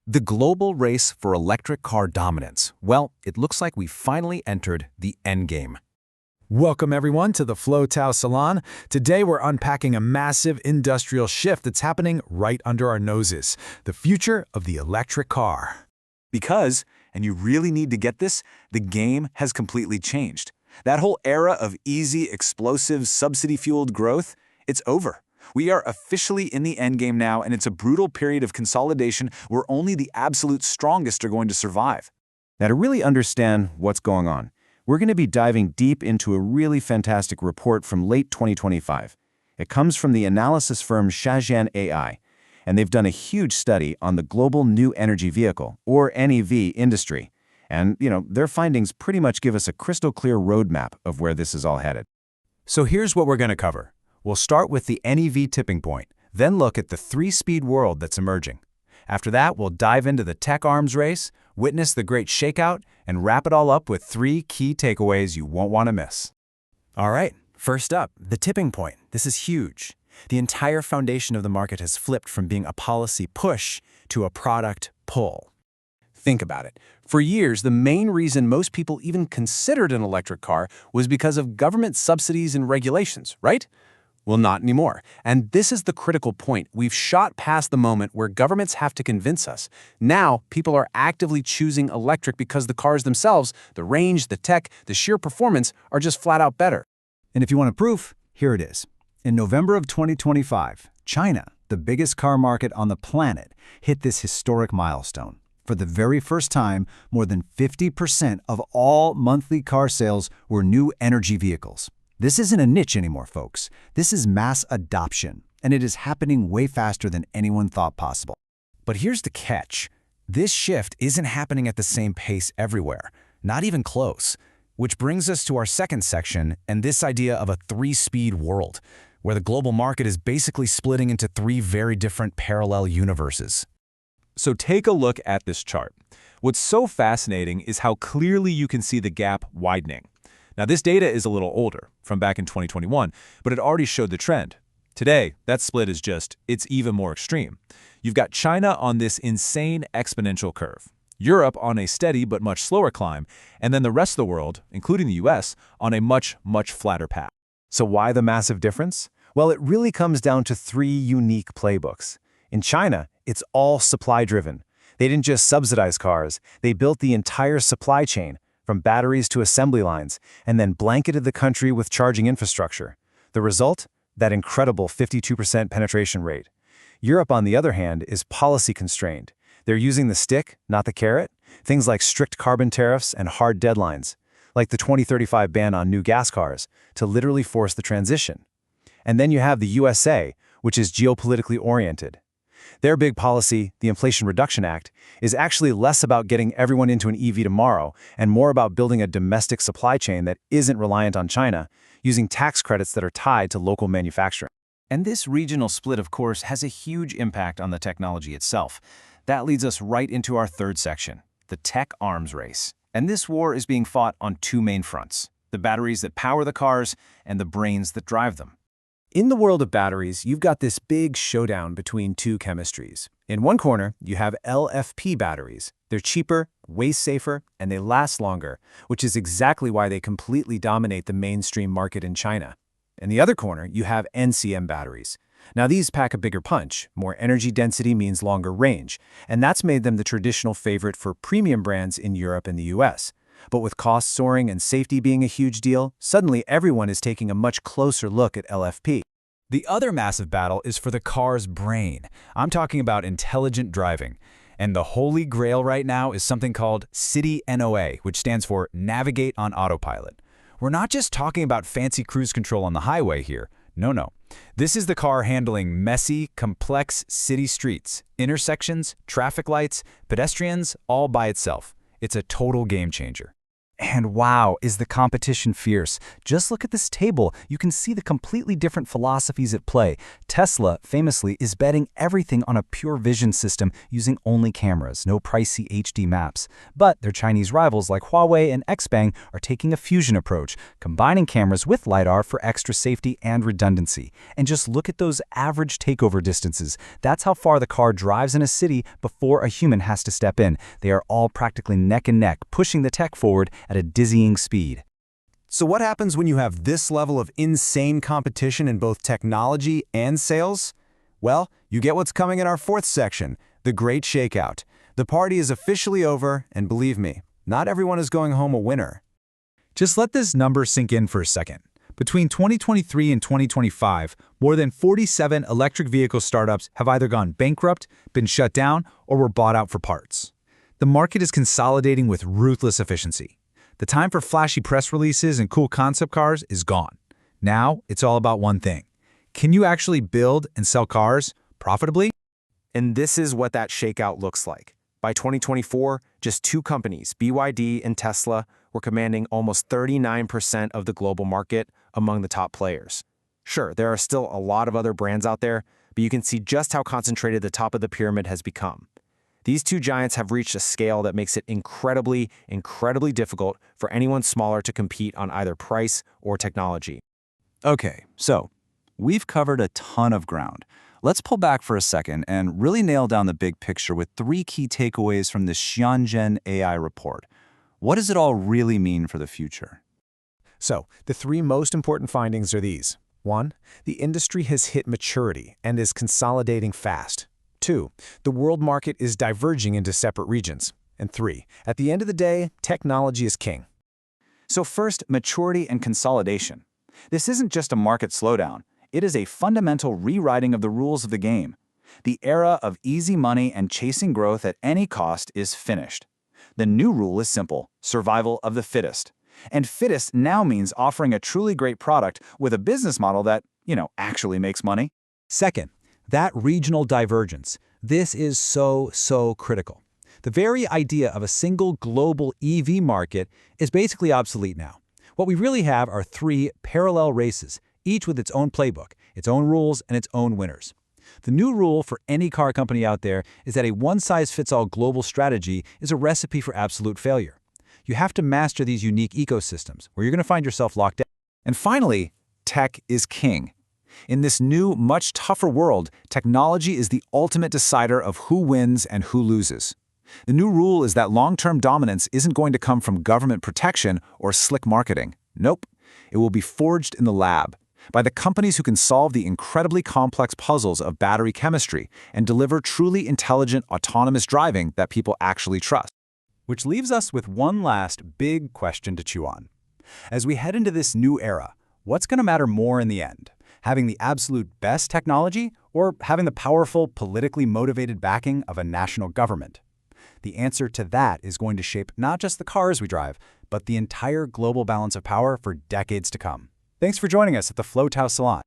The global race for electric car dominance. Well, it looks like we finally entered the endgame. Welcome everyone to the Tao Salon. Today we're unpacking a massive industrial shift that's happening right under our noses, the future of the electric car. Because, and you really need to get this, the game has completely changed. That whole era of easy, explosive, subsidy-fueled growth, it's over. We are officially in the endgame now, and it's a brutal period of consolidation where only the absolute strongest are going to survive. Now, to really understand what's going on, we're going to be diving deep into a really fantastic report from late 2025. It comes from the analysis firm Xianjian AI, and they've done a huge study on the global new energy vehicle, or NEV, industry. And, their findings pretty much give us a crystal clear roadmap of where this is all headed. So here's what we're going to cover. We'll start with the NEV tipping point, then look at the three-speed world that's emerging. After that, we'll dive into the tech arms race, witness the great shakeout, and wrap it all up with 3 key takeaways you won't want to miss. All right, first up, the tipping point. This is huge. The entire foundation of the market has flipped from being a policy push to a product pull. Think about it. For years, the main reason most people even considered an electric car was because of government subsidies and regulations, right? Well, not anymore. And this is the critical point. We've shot past the moment where governments have to convince us. Now, people are actively choosing electric because the cars themselves, the range, the tech, the sheer performance are just flat out better. And if you want proof, here it is. In November of 2025, China, the biggest car market on the planet, hit this historic milestone. For the very first time, more than 50% of all monthly car sales were new energy vehicles. This isn't a niche anymore, folks. This is mass adoption, and it is happening way faster than anyone thought possible. But here's the catch. This shift isn't happening at the same pace everywhere, not even close. Which brings us to our second section and this idea of a 3-speed world, where the global market is basically splitting into 3 very different parallel universes. So take a look at this chart. What's so fascinating is how clearly you can see the gap widening. Now, this data is a little older, from back in 2021, but it already showed the trend. Today, that split is it's even more extreme. You've got China on this insane exponential curve, Europe on a steady but much slower climb, and then the rest of the world, including the US, on a much, much flatter path. So why the massive difference? Well, it really comes down to 3 unique playbooks. In China, it's all supply-driven. They didn't just subsidize cars, they built the entire supply chain, from batteries to assembly lines, and then blanketed the country with charging infrastructure. The result? That incredible 52% penetration rate. Europe, on the other hand, is policy-constrained. They're using the stick, not the carrot. Things like strict carbon tariffs and hard deadlines, like the 2035 ban on new gas cars, to literally force the transition. And then you have the USA, which is geopolitically oriented. Their big policy, the Inflation Reduction Act, is actually less about getting everyone into an EV tomorrow and more about building a domestic supply chain that isn't reliant on China, using tax credits that are tied to local manufacturing. And this regional split, of course, has a huge impact on the technology itself. That leads us right into our third section, the tech arms race. And this war is being fought on 2 main fronts, the batteries that power the cars and the brains that drive them. In the world of batteries, you've got this big showdown between 2 chemistries. In one corner, you have LFP batteries. They're cheaper, way safer, and they last longer, which is exactly why they completely dominate the mainstream market in China. In the other corner, you have NCM batteries. Now these pack a bigger punch. More energy density means longer range, and that's made them the traditional favorite for premium brands in Europe and the US. But with costs soaring and safety being a huge deal, suddenly everyone is taking a much closer look at LFP. The other massive battle is for the car's brain. I'm talking about intelligent driving. And the holy grail right now is something called City NOA, which stands for Navigate on Autopilot. We're not just talking about fancy cruise control on the highway here. No. This is the car handling messy, complex city streets, intersections, traffic lights, pedestrians, all by itself. It's a total game changer. And wow, is the competition fierce. Just look at this table. You can see the completely different philosophies at play. Tesla, famously, is betting everything on a pure vision system using only cameras, no pricey HD maps. But their Chinese rivals like Huawei and XPeng are taking a fusion approach, combining cameras with LiDAR for extra safety and redundancy. And just look at those average takeover distances. That's how far the car drives in a city before a human has to step in. They are all practically neck and neck, pushing the tech forward at a dizzying speed. So what happens when you have this level of insane competition in both technology and sales? Well, you get what's coming in our fourth section, the Great Shakeout. The party is officially over, and believe me, not everyone is going home a winner. Just let this number sink in for a second. Between 2023 and 2025, more than 47 electric vehicle startups have either gone bankrupt, been shut down, or were bought out for parts. The market is consolidating with ruthless efficiency. The time for flashy press releases and cool concept cars is gone. Now, it's all about one thing. Can you actually build and sell cars profitably? And this is what that shakeout looks like. By 2024, just two companies, BYD and Tesla, were commanding almost 39% of the global market among the top players. Sure, there are still a lot of other brands out there, but you can see just how concentrated the top of the pyramid has become. These two giants have reached a scale that makes it incredibly difficult for anyone smaller to compete on either price or technology. Okay, so we've covered a ton of ground. Let's pull back for a second and really nail down the big picture with 3 key takeaways from the Xianjian AI report. What does it all really mean for the future? So, the 3 most important findings are these. 1. The industry has hit maturity and is consolidating fast. 2. The world market is diverging into separate regions. And 3. At the end of the day, technology is king. So first, maturity and consolidation. This isn't just a market slowdown. It is a fundamental rewriting of the rules of the game. The era of easy money and chasing growth at any cost is finished. The new rule is simple: survival of the fittest. And fittest now means offering a truly great product with a business model that, actually makes money. Second, that regional divergence. This is so critical. The very idea of a single global EV market is basically obsolete now. What we really have are 3 parallel races, each with its own playbook, its own rules, and its own winners. The new rule for any car company out there is that a one-size-fits-all global strategy is a recipe for absolute failure. You have to master these unique ecosystems, where you're going to find yourself locked down. And finally, tech is king. In this new, much tougher world, technology is the ultimate decider of who wins and who loses. The new rule is that long-term dominance isn't going to come from government protection or slick marketing. Nope. It will be forged in the lab, by the companies who can solve the incredibly complex puzzles of battery chemistry and deliver truly intelligent, autonomous driving that people actually trust. Which leaves us with one last big question to chew on. As we head into this new era, what's going to matter more in the end? Having the absolute best technology or having the powerful, politically motivated backing of a national government? The answer to that is going to shape not just the cars we drive, but the entire global balance of power for decades to come. Thanks for joining us at the Salon.